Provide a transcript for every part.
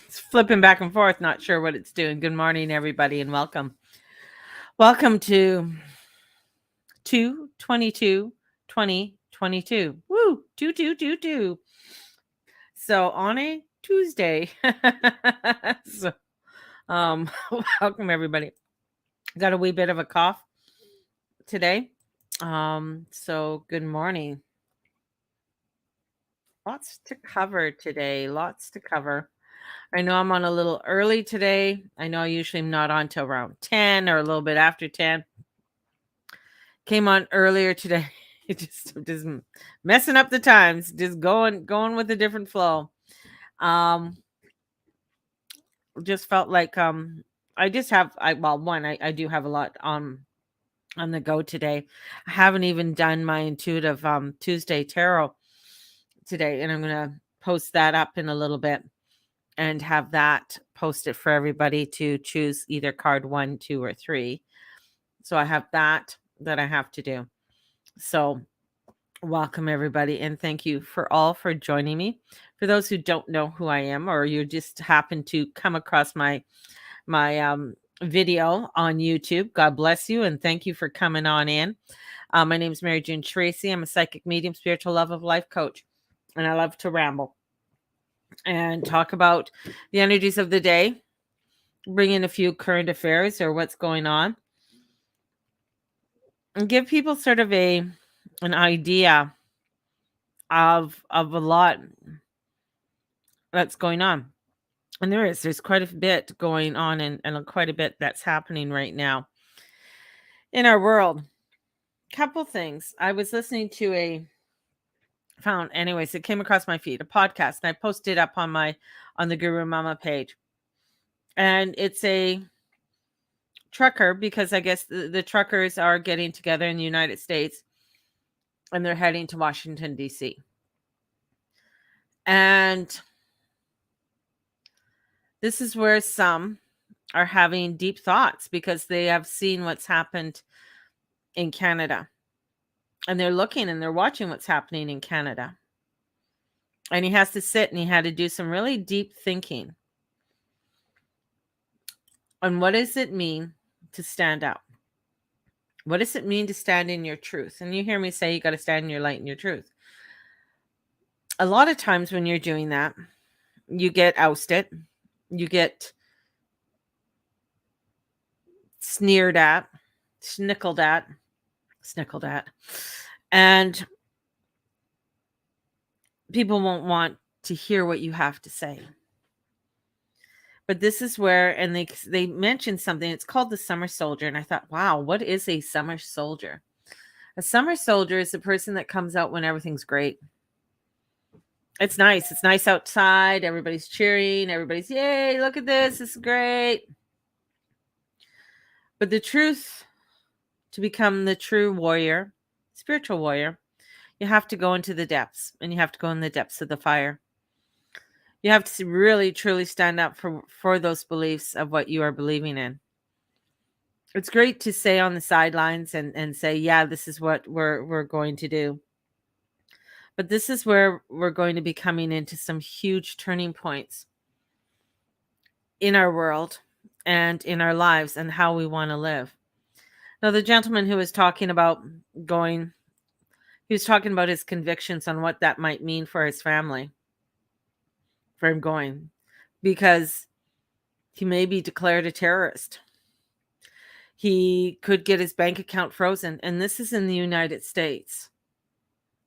It's flipping back and forth, not sure what it's doing. Good morning, everybody, and welcome. Welcome to 2/22, 2022. Woo! 2222. So on a Tuesday. so, um, welcome everybody. Got a wee bit of a cough today. So good morning. Lots to cover today. Lots to cover. I know I'm on a little early today. I know I usually am not on till around 10 or a little bit after 10. Came on earlier today. It just messing up the times, just going with a different flow. Just felt like I just have I do have a lot on the go today. I haven't even done my intuitive Tuesday tarot today, and I'm gonna post that up in a little bit and have that posted for everybody to choose either card 1, 2, or 3. So I have that I have to do. So welcome everybody, and thank you for joining me. For those who don't know who I am, or you just happen to come across my video on YouTube, God bless you, and thank you for coming on in. My name is Mary June Tracy. I'm a psychic medium, spiritual love of life coach, and I love to ramble and talk about the energies of the day, bring in a few current affairs or what's going on, and give people sort of an idea of a lot that's going on. And there's quite a bit going on, and quite a bit that's happening right now in our world. Couple things. I was listening to it came across my feed, a podcast, and I posted up on the Guru Mama page. And it's a trucker, because I guess the truckers are getting together in the United States and they're heading to Washington, D.C. And this is where some are having deep thoughts because they have seen what's happened in Canada. And they're looking and they're watching what's happening in Canada. And he has to sit and he had to do some really deep thinking on what does it mean to stand up? What does it mean to stand in your truth? And you hear me say you got to stand in your light and your truth. A lot of times when you're doing that, you get ousted, you get sneered at, snickled at, and people won't want to hear what you have to say. But this is where, and they mentioned something, it's called the summer soldier. And I thought, wow, what is a summer soldier? A summer soldier is the person that comes out when everything's great. It's nice. It's nice outside. Everybody's cheering. Everybody's, yay, look at this. This is great. But the truth, to become the true warrior, spiritual warrior, you have to go into the depths, and you have to go in the depths of the fire. You have to really, truly stand up for those beliefs of what you are believing in. It's great to say on the sidelines and say, yeah, this is what we're going to do. But this is where we're going to be coming into some huge turning points in our world and in our lives and how we want to live. Now, the gentleman who was talking about going, he was talking about his convictions on what that might mean for his family, for him going, because he may be declared a terrorist. He could get his bank account frozen, and this is in the United States.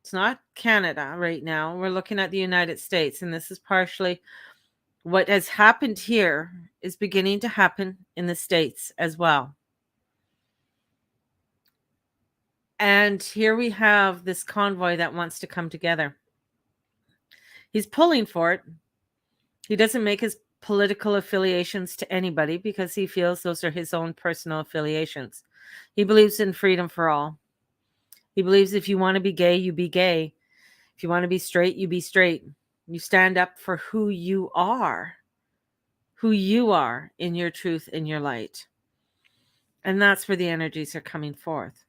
It's not Canada right now. We're looking at the United States, and this is partially what has happened here is beginning to happen in the States as well. And here we have this convoy that wants to come together. He's pulling for it. He doesn't make his political affiliations to anybody because he feels those are his own personal affiliations. He believes in freedom for all. He believes if you want to be gay, you be gay. If you want to be straight, you be straight. You stand up for who you are in your truth, in your light. And that's where the energies are coming forth.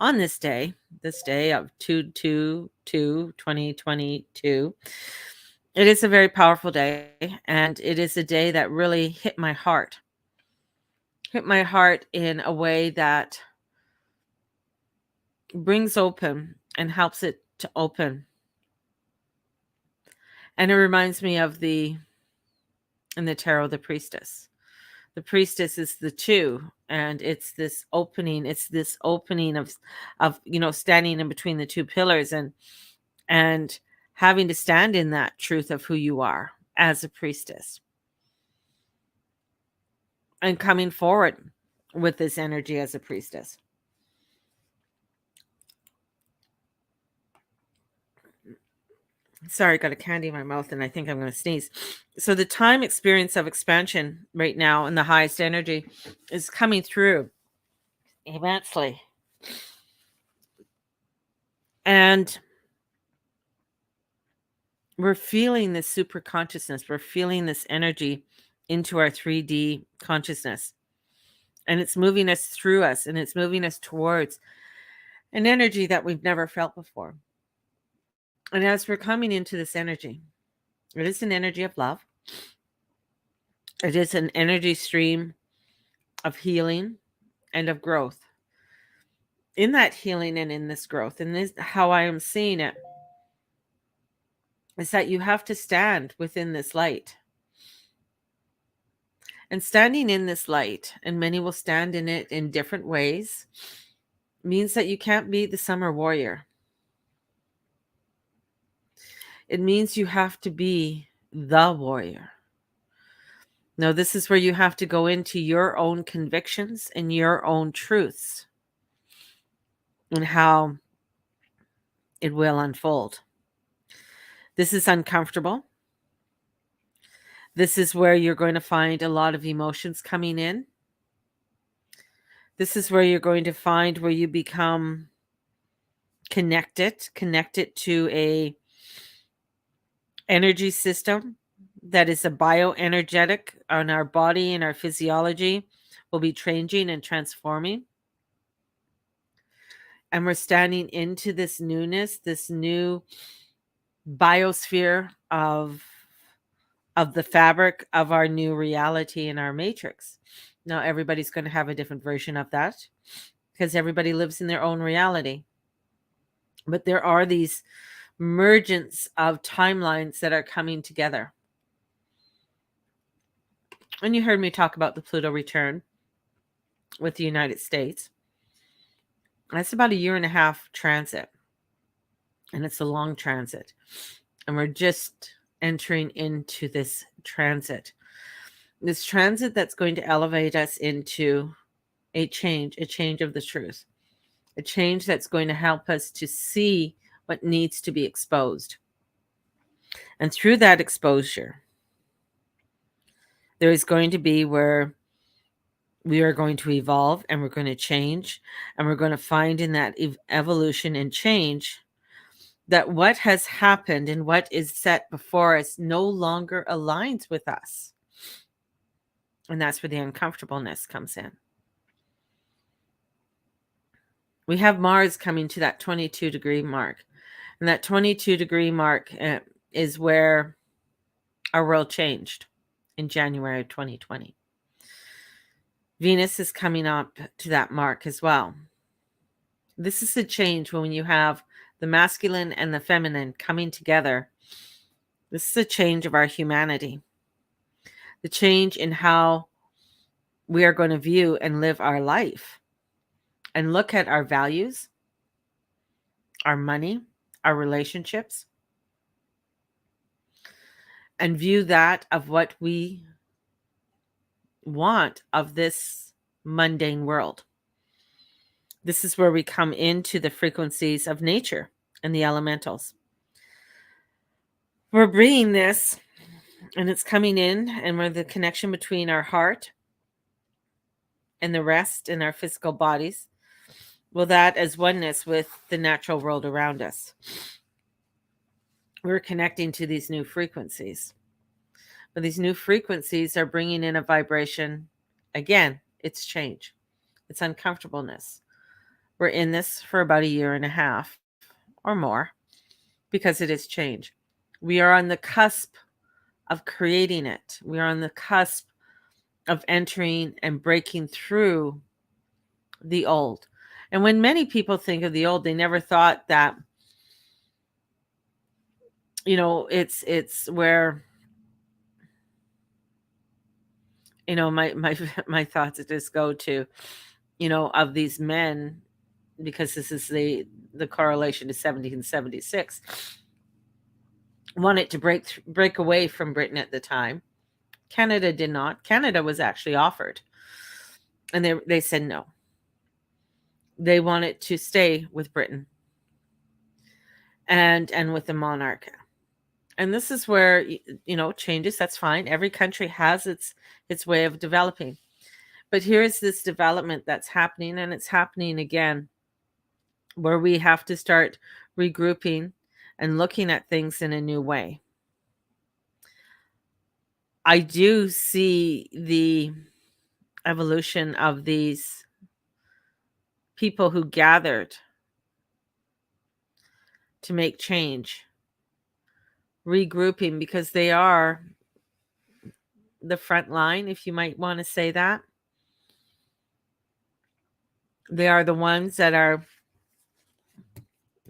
On this day of 2/2/2022, It is a very powerful day, and it is a day that really hit my heart. Hit my heart in a way that brings open and helps it to open. And it reminds me of in the tarot, the priestess. The priestess is the two, and it's this opening. It's this opening of standing in between the two pillars and having to stand in that truth of who you are as a priestess, and coming forward with this energy as a priestess. Sorry, got a candy in my mouth and I think I'm going to sneeze. So the time experience of expansion right now and the highest energy is coming through immensely. And we're feeling this super consciousness. We're feeling this energy into our 3D consciousness. And it's moving us through us, and it's moving us towards an energy that we've never felt before. And as we're coming into this energy, it is an energy of love. It is an energy stream of healing and of growth. In that healing and in this growth, and this how I am seeing it, is that you have to stand within this light. And standing in this light, and many will stand in it in different ways, means that you can't be the summer warrior. It means you have to be the warrior. Now, this is where you have to go into your own convictions and your own truths and how it will unfold. This is uncomfortable. This is where you're going to find a lot of emotions coming in. This is where you're going to find where you become connected to a energy system that is a bioenergetic, on our body and our physiology will be changing and transforming. And we're standing into this newness, this new biosphere of the fabric of our new reality in our matrix. Now, everybody's going to have a different version of that because everybody lives in their own reality. But there are these mergence of timelines that are coming together. And you heard me talk about the Pluto Return with the United States. That's about a 1.5 year transit. And it's a long transit. And we're just entering into this transit. This transit that's going to elevate us into a change of the truth. A change that's going to help us to see what needs to be exposed. And through that exposure, there is going to be where we are going to evolve and we're going to change, and we're going to find in that evolution and change that what has happened and what is set before us no longer aligns with us. And that's where the uncomfortableness comes in. We have Mars coming to that 22-degree mark. And that 22-degree mark is where our world changed in January of 2020. Venus is coming up to that mark as well. This is a change when you have the masculine and the feminine coming together. This is a change of our humanity. The change in how we are going to view and live our life and look at our values, our money, our relationships, and view that of what we want of this mundane world. This is where we come into the frequencies of nature and the elementals. We're bringing this, and it's coming in, and we're the connection between our heart and the rest in our physical bodies. Well, that as oneness with the natural world around us. We're connecting to these new frequencies. But these new frequencies are bringing in a vibration. Again, it's change. It's uncomfortableness. We're in this for about 1.5 years or more because it is change. We are on the cusp of creating it. We are on the cusp of entering and breaking through the old. And when many people think of the old, they never thought that, it's where, my my thoughts just go to, of these men, because this is the correlation to 1776, wanted to break away from Britain at the time. Canada did not. Canada was actually offered, and they said no. They wanted to stay with Britain and with the monarch. And this is where, changes. That's fine. Every country has its way of developing. But here is this development that's happening, and it's happening again, where we have to start regrouping and looking at things in a new way. I do see the evolution of these people who gathered to make change, regrouping, because they are the front line, if you might want to say that. They are the ones that are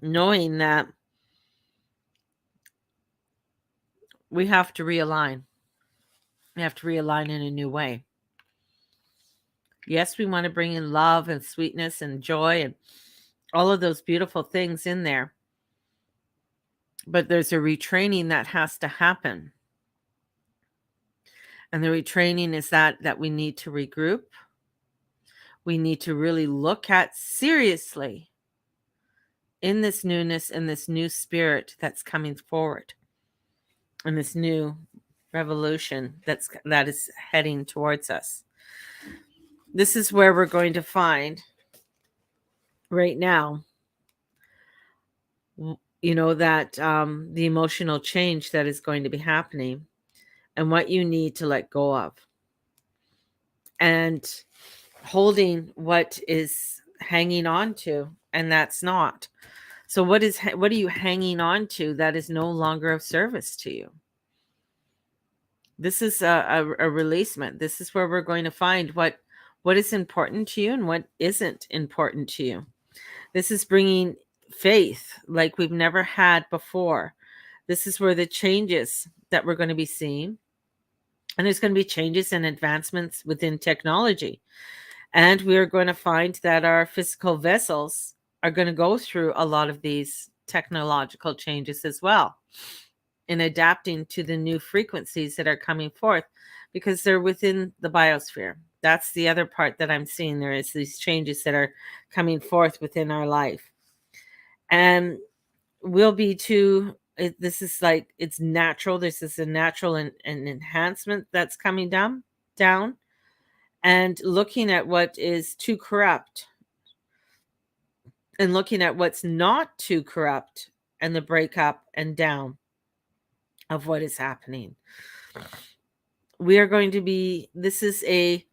knowing that we have to realign. We have to realign in a new way. Yes, we want to bring in love and sweetness and joy and all of those beautiful things in there. But there's a retraining that has to happen. And the retraining is that we need to regroup. We need to really look at seriously in this newness and this new spirit that's coming forward, and this new revolution that is heading towards us. This is where we're going to find right now, that the emotional change that is going to be happening, and what you need to let go of, and holding what is hanging on to, and that's not. So what are you hanging on to that is no longer of service to you? This is a releasement. This is where we're going to find what is important to you and what isn't important to you. This is bringing faith like we've never had before. This is where the changes that we're going to be seeing, and there's going to be changes and advancements within technology. And we are going to find that our physical vessels are going to go through a lot of these technological changes as well, in adapting to the new frequencies that are coming forth, because they're within the biosphere. That's the other part that I'm seeing. There is these changes that are coming forth within our life. And we'll be this is like, it's natural. This is a natural and enhancement that's coming down, and looking at what is too corrupt, and looking at what's not too corrupt, and the breakup and down of what is happening. We are going to be, this is a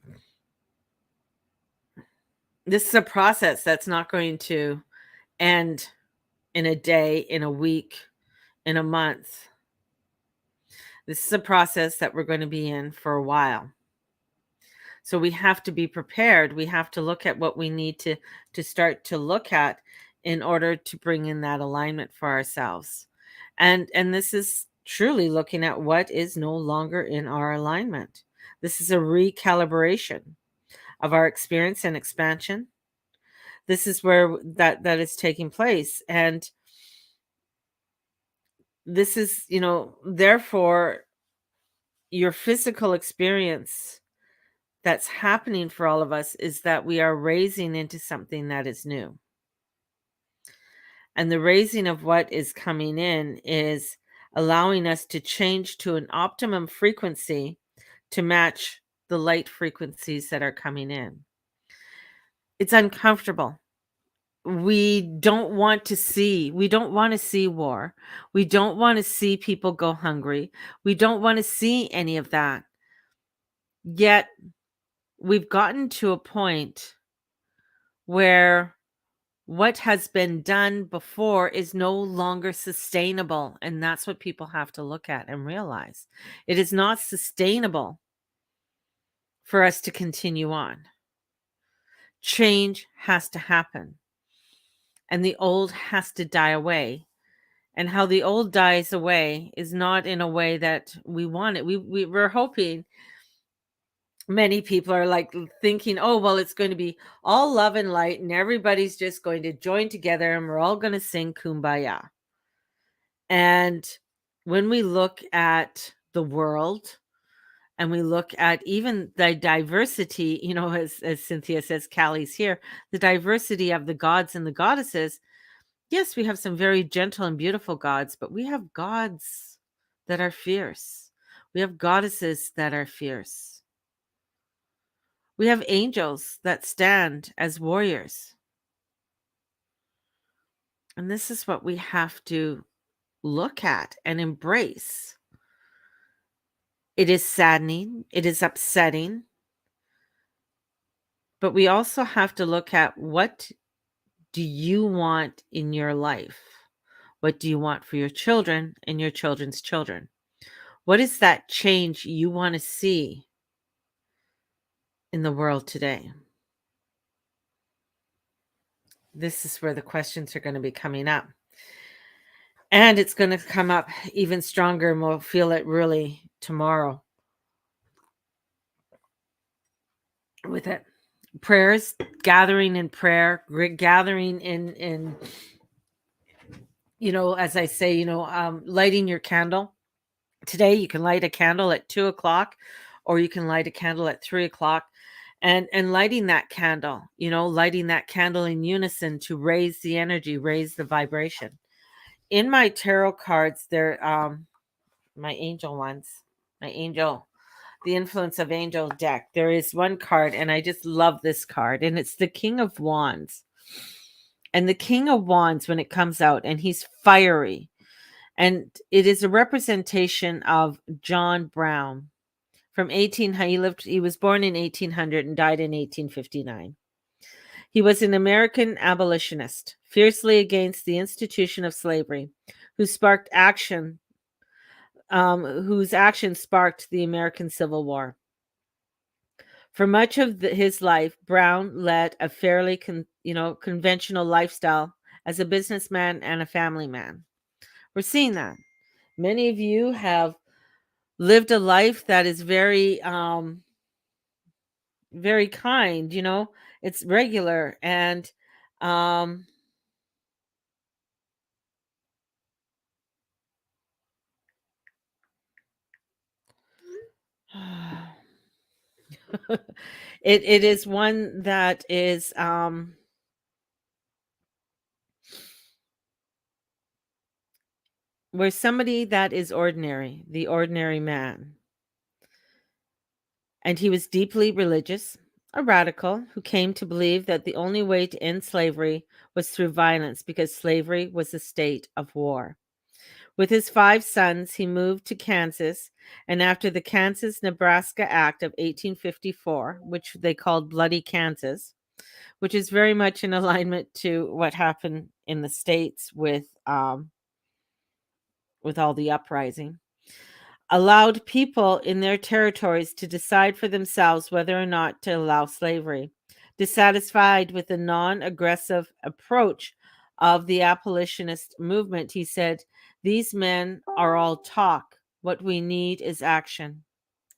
process that's not going to end in a day, in a week, in a month. This is a process that we're going to be in for a while. So we have to be prepared. We have to look at what we need to start to look at in order to bring in that alignment for ourselves. And this is truly looking at what is no longer in our alignment. This is a recalibration of our experience and expansion. This is where that is taking place. And this is, therefore, your physical experience that's happening for all of us is that we are raising into something that is new. And the raising of what is coming in is allowing us to change to an optimum frequency to match the light frequencies that are coming in. It's uncomfortable. We don't want to see war. We don't want to see people go hungry. We don't want to see any of that. Yet we've gotten to a point where What has been done before is no longer sustainable, and that's what people have to look at and realize. It is not sustainable for us to continue on. Change has to happen, and the old has to die away. And how the old dies away is not in a way that we want it. We're hoping, many people are like thinking, oh, well, it's going to be all love and light, and everybody's just going to join together and we're all going to sing Kumbaya. And when we look at the world and we look at even the diversity, as Cynthia says, Callie's here, the diversity of the gods and the goddesses, yes, we have some very gentle and beautiful gods, but we have gods that are fierce. We have goddesses that are fierce. We have angels that stand as warriors. And this is what we have to look at and embrace. It is saddening, it is upsetting, but we also have to look at, what do you want in your life? What do you want for your children and your children's children? What is that change you want to see in the world today? This is where the questions are going to be coming up. And it's going to come up even stronger, and we'll feel it really tomorrow with it. Prayers, gathering in prayer, gathering in as I say, lighting your candle. Today, you can light a candle at 2:00, or you can light a candle at 3:00, and lighting that candle, lighting that candle in unison to raise the energy, raise the vibration. In my tarot cards, they're my angel ones, the influence of angel deck. There is one card, and I just love this card, and it's the King of Wands. And the King of Wands, when it comes out, and he's fiery, and it is a representation of John Brown from 1800. He was born in 1800 and died in 1859. He was an American abolitionist, fiercely against the institution of slavery, whose action sparked the American Civil War. For much of his life, Brown led a fairly conventional lifestyle as a businessman and a family man. We're seeing that. Many of you have lived a life that is very very kind, it's regular, and it is one that is where somebody that is ordinary, the ordinary man. And he was deeply religious, a radical who came to believe that the only way to end slavery was through violence, because slavery was a state of war. With his 5 sons, he moved to Kansas, and after the Kansas-Nebraska Act of 1854, which they called Bloody Kansas, which is very much in alignment to what happened in the States with all the uprising, allowed people in their territories to decide for themselves whether or not to allow slavery. Dissatisfied with the non-aggressive approach of the abolitionist movement, he said, "These men are all talk. What we need is action.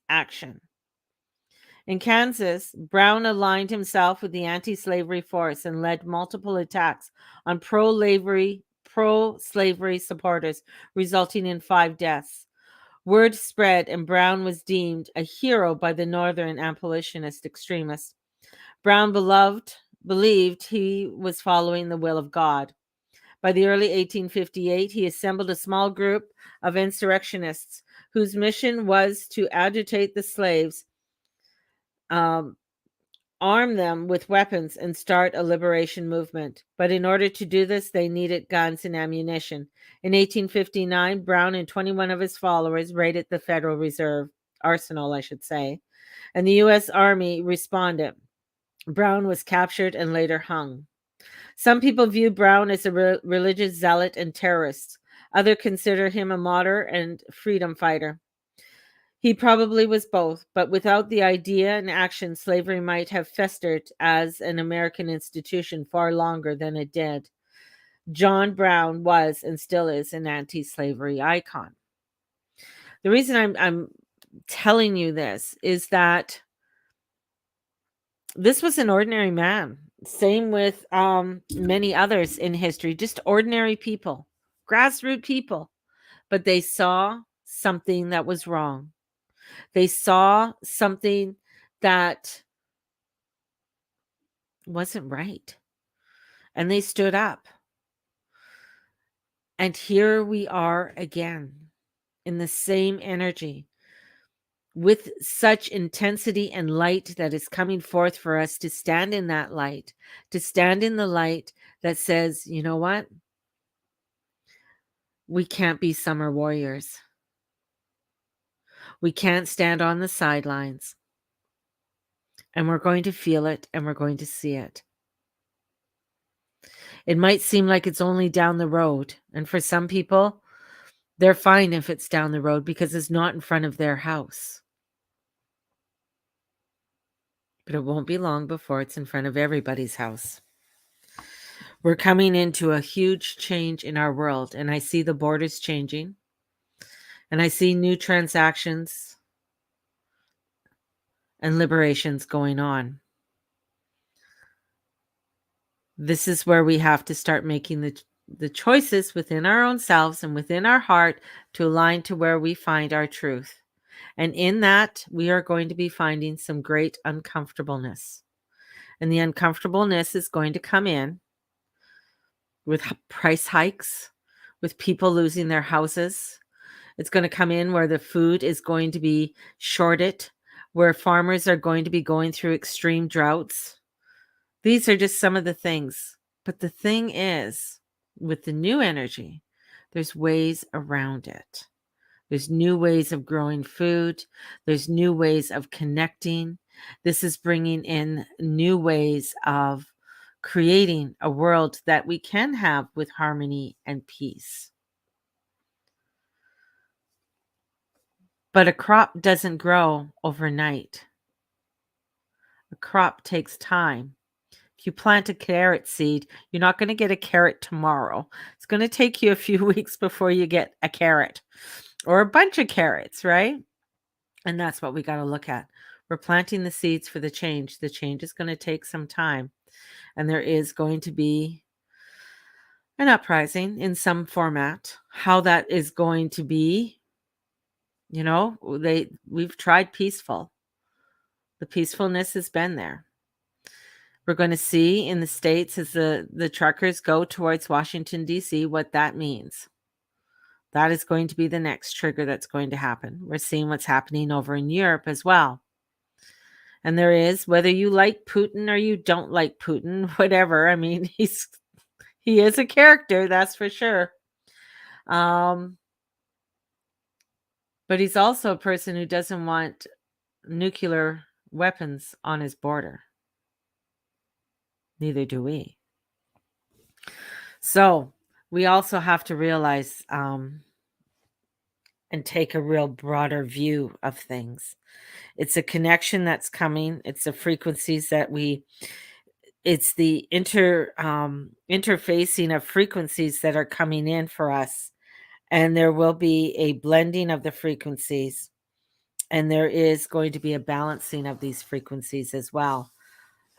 Action." In Kansas, Brown aligned himself with the anti-slavery force and led multiple attacks on pro-slavery supporters, resulting in 5 deaths. Word spread, and Brown was deemed a hero by the northern abolitionist extremists. Brown believed he was following the will of God. By the early 1858, he assembled a small group of insurrectionists whose mission was to agitate the slaves, arm them with weapons, and start a liberation movement. But in order to do this, they needed guns and ammunition. In 1859, Brown and 21 of his followers raided the Federal Reserve arsenal, and the U.S. Army responded. Brown was captured and later hung. Some people view Brown as a religious zealot and terrorist. Others consider him a martyr and freedom fighter. He probably was both, but without the idea and action, slavery might have festered as an American institution far longer than it did. John Brown was and still is an anti-slavery icon. The reason I'm telling you this is that this was an ordinary man. Same with many others in history, just ordinary people, grassroots people, but they saw something that was wrong. They saw something that wasn't right, and they stood up. And here we are again in the same energy with such intensity and light that is coming forth for us to stand in that light, to stand in the light that says, you know what? We can't be summer warriors. We can't stand on the sidelines. And we're going to feel it and we're going to see it. It might seem like it's only down the road. And for some people, they're fine if it's down the road because it's not in front of their house. But it won't be long before it's in front of everybody's house. We're coming into a huge change in our world, and I see the borders changing, and I see new transactions and liberations going on. This is where we have to start making the choices within our own selves and within our heart to align to where we find our truth. And in that, we are going to be finding some great uncomfortableness. And the uncomfortableness is going to come in with price hikes, with people losing their houses. It's going to come in where the food is going to be shorted, where farmers are going to be going through extreme droughts. These are just some of the things. But the thing is, with the new energy, there's ways around it. There's new ways of growing food. There's new ways of connecting. This is bringing in new ways of creating a world that we can have with harmony and peace. But a crop doesn't grow overnight. A crop takes time. If you plant a carrot seed, you're not going to get a carrot tomorrow. It's going to take you a few weeks before you get a carrot or a bunch of carrots, right? And that's what we got to look at. We're planting the seeds for the change. The change is going to take some time. And there is going to be an uprising in some format. How that is going to be, we've tried peaceful. The peacefulness has been there. We're going to see in the States as the truckers go towards Washington, D.C., what that means. That is going to be the next trigger that's going to happen. We're seeing what's happening over in Europe as well. And there is, whether you like Putin or you don't like Putin, whatever. I mean, he is a character, that's for sure. But he's also a person who doesn't want nuclear weapons on his border. Neither do we. So we also have to realize and take a real broader view of things. It's a connection that's coming. It's the frequencies that it's the interfacing of frequencies that are coming in for us. And there will be a blending of the frequencies. And there is going to be a balancing of these frequencies as well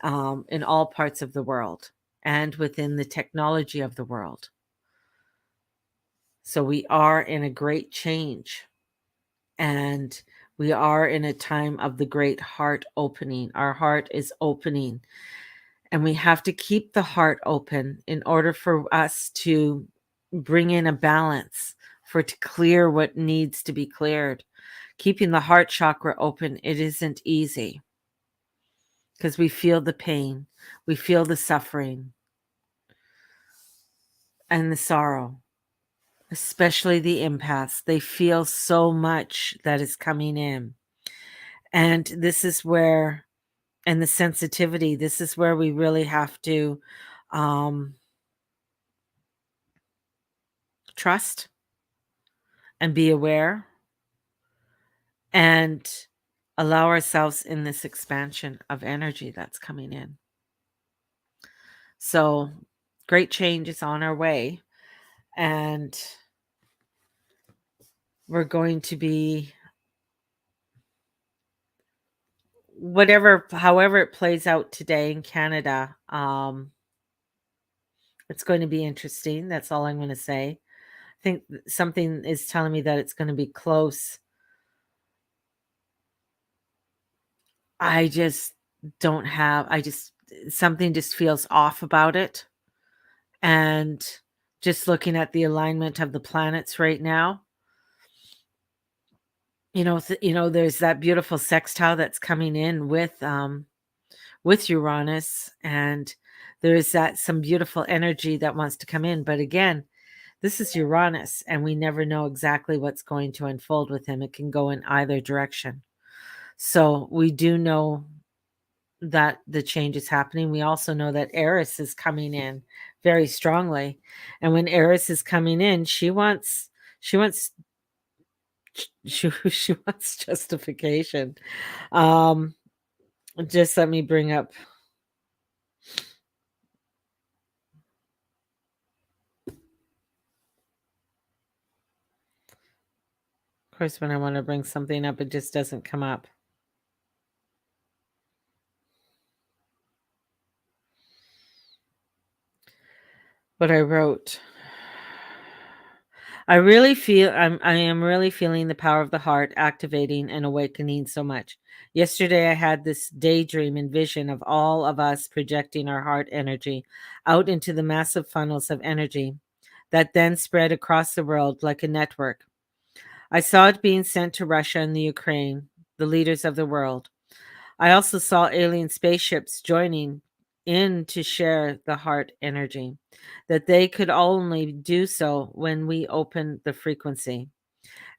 in all parts of the world and within the technology of the world. So we are in a great change. And we are in a time of the great heart opening. Our heart is opening. And we have to keep the heart open in order for us to bring in a balance, for it to clear what needs to be cleared. Keeping the heart chakra open, it isn't easy because we feel the pain, we feel the suffering and the sorrow, especially the empaths. They feel so much that is coming in. And this is where, and the sensitivity, this is where we really have to Um, trust and be aware and allow ourselves in this expansion of energy that's coming in. So, great change is on our way, and we're going to be however it plays out today in Canada. It's going to be interesting. That's all I'm going to say. I think something is telling me that it's going to be close. I just don't have, I just, something just feels off about it. And just looking at the alignment of the planets right now, there's that beautiful sextile that's coming in with Uranus, and there's that some beautiful energy that wants to come in. But again, this is Uranus, and we never know exactly what's going to unfold with him. It can go in either direction. So we do know that the change is happening. We also know that Eris is coming in very strongly. And when Eris is coming in, she wants she wants justification. Um just let me bring up, of course, when I want to bring something up, it just doesn't come up. What I wrote. I am really feeling the power of the heart activating and awakening so much. Yesterday I had this daydream and vision of all of us projecting our heart energy out into the massive funnels of energy that then spread across the world like a network. I saw it being sent to Russia and the Ukraine, the leaders of the world. I also saw alien spaceships joining in to share the heart energy, that they could only do so when we open the frequency,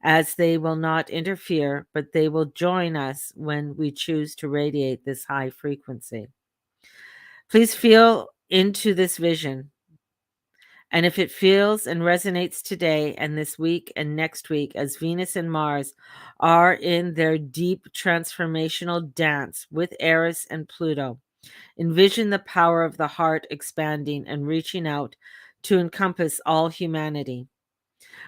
as they will not interfere, but they will join us when we choose to radiate this high frequency. Please feel into this vision. And if it feels and resonates today and this week and next week, as Venus and Mars are in their deep transformational dance with Eris and Pluto, envision the power of the heart expanding and reaching out to encompass all humanity.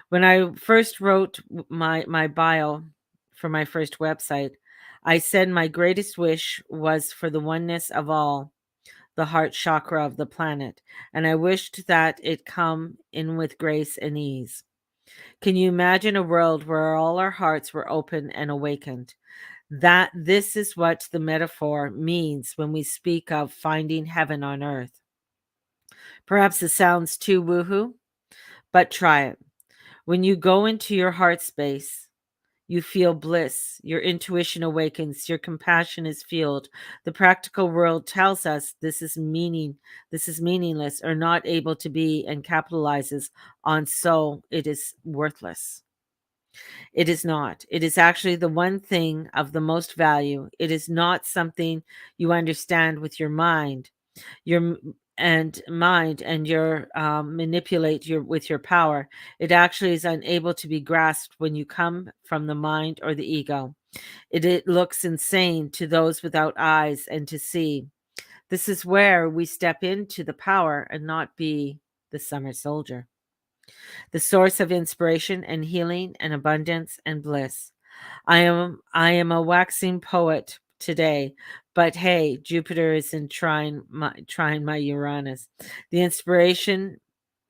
When I first wrote my bio for my first website, I said my greatest wish was for the oneness of all, the heart chakra of the planet, and I wished that it come in with grace and ease. Can you imagine a world where all our hearts were open and awakened? That this is what the metaphor means when we speak of finding heaven on earth. Perhaps it sounds too woohoo, but try it. When you go into your heart space, you feel bliss, your intuition awakens, your compassion is fueled. The practical world tells us this is meaningless or not able to be, and capitalizes on so it is worthless. It is not. It is actually the one thing of the most value. It is not something you understand with your mind. Your and your manipulate your with your power. It actually is unable to be grasped when you come from the mind or the ego. It looks insane to those without eyes and to see. This is where we step into the power and not be the summer soldier, the source of inspiration and healing and abundance and bliss. I am a waxing poet today, but hey, Jupiter is in trying my Uranus. The inspiration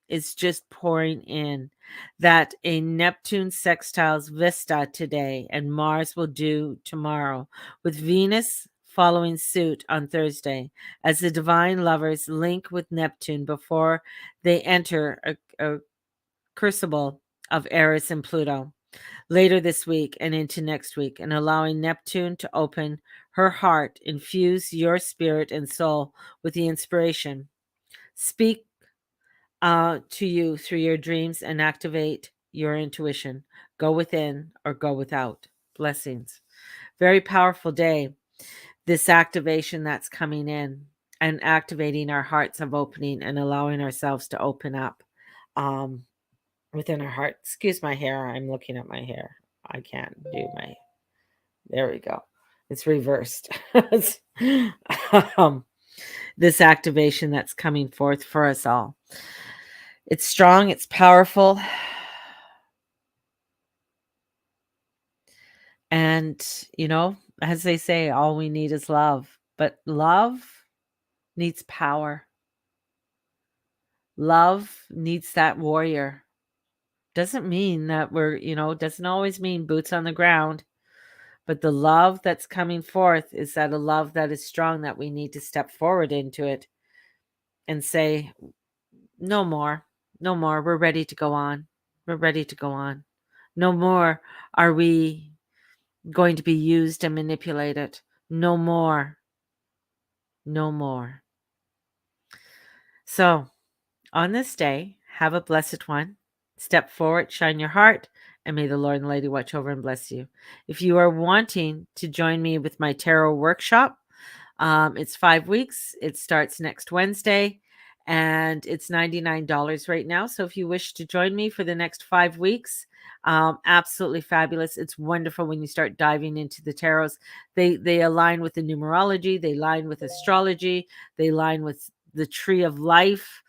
is just pouring in. That a Neptune sextiles Vesta today, and Mars will do tomorrow, with Venus following suit on Thursday, as the divine lovers link with Neptune before they enter a crucible of Eris and Pluto later this week and into next week, and allowing Neptune to open her heart, infuse your spirit and soul with the inspiration. Speak to you through your dreams and activate your intuition. Go within or go without. Blessings. Very powerful day, this activation that's coming in. and activating our hearts of opening and allowing ourselves to open up within our heart. Excuse my hair. I'm looking at my hair. I can't do my. There we go. It's reversed. um, this activation that's coming forth for us all. It's strong. It's powerful. And, as they say, all we need is love. But love needs power. Love needs that warrior. Doesn't mean that doesn't always mean boots on the ground. But the love that's coming forth is that a love that is strong, that we need to step forward into it and say, no more, no more. We're ready to go on. We're ready to go on. No more are we going to be used and manipulated. No more. No more. So, on this day, have a blessed one. Step forward, shine your heart, and may the Lord and Lady watch over and bless you. If you are wanting to join me with my tarot workshop, it's 5 weeks. It starts next Wednesday, and it's $99 right now. So if you wish to join me for the next 5 weeks, absolutely fabulous. It's wonderful when you start diving into the tarots. They align with the numerology. They align with astrology. They align with the tree of life.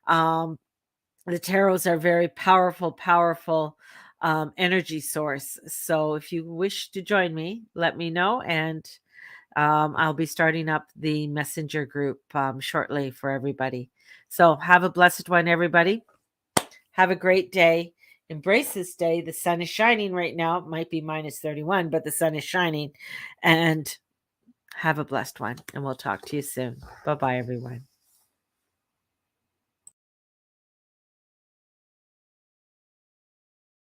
The tarots are very powerful energy source. So if you wish to join me, let me know, and I'll be starting up the messenger group shortly for everybody. So have a blessed one, everybody. Have a great day. Embrace this day. The sun is shining right now. It might be minus 31, but the sun is shining. And have a blessed one. And we'll talk to you soon. Bye-bye, everyone.